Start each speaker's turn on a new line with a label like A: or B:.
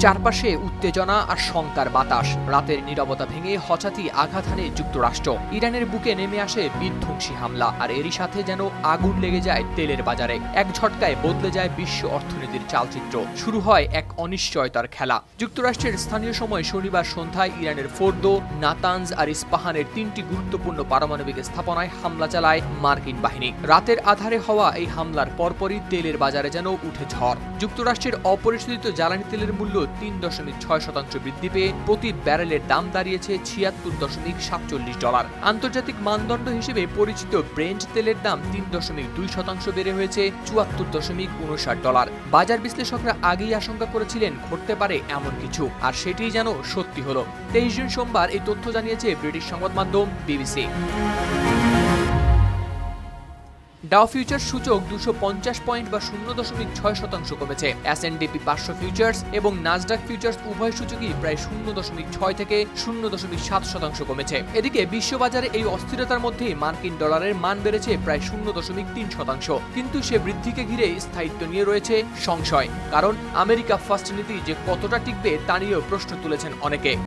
A: চারপাশে উত্তেজনা আর শঙ্কার বাতাস। রাতের নীরবতা ভেঙে হঠাৎই আঘাত হানে যুক্তরাষ্ট্র। ইরানের বুকে নেমে আসে বিধ্বংসী হামলা, আর এরই সাথে যেন আগুন লেগে যায় তেলের বাজারে। এক ঝটকায় বদলে যায় বিশ্ব অর্থনীতির চালচিত্র। শুরু হয় এক অনিশ্চয়তার খেলা। যুক্তরাষ্ট্রের স্থানীয় সময় শনিবার সন্ধ্যায় ইরানের ফোর্দো, নাতানজ আর ইস্পাহানের 3টি গুরুত্বপূর্ণ পারমাণবিক স্থাপনায় হামলা চালায় মার্কিন বাহিনী। রাতের আধারে হওয়া এই হামলার পরপরই তেলের বাজারে যেন উঠে ঝড়। যুক্তরাষ্ট্রের অপরিশোধিত জ্বালানি তেলের মূল্য 3.6% বৃদ্ধি পেয়ে প্রতি ব্যারেলের দাম দাঁড়িয়েছে $76.47। আন্তর্জাতিক মানদণ্ড হিসেবে পরিচিত ব্রেন্ট তেলের দাম 3.2% বেড়ে হয়েছে $74.59। বাজার বিশ্লেষকরা আগেই আশঙ্কা করেছিলেন ঘটতে পারে এমন কিছু, আর সেটিই যেন সত্যি হলো। 23 জুন সোমবার এই তথ্য জানিয়েছে ব্রিটিশ সংবাদ মাধ্যম বিবিসি। ডাও ফিউচার্স সূচক 250 পয়েন্ট বা 0.6% কমেছে। S&P 500 ফিউচার্স এবং নাসডাক ফিউচার্স উভয় সূচকই প্রায় 0.6 থেকে 0.7% কমেছে। এদিকে বিশ্ববাজারে এই অস্থিরতার মধ্যেই মার্কিন ডলারের মান বেড়েছে প্রায় 0.3%। কিন্তু সে বৃদ্ধিকে ঘিরে স্থায়িত্ব নিয়ে রয়েছে সংশয়, কারণ আমেরিকা ফার্স্ট নীতি যে কতটা টিকবে তা নিয়েও প্রশ্ন তুলেছেন অনেকে।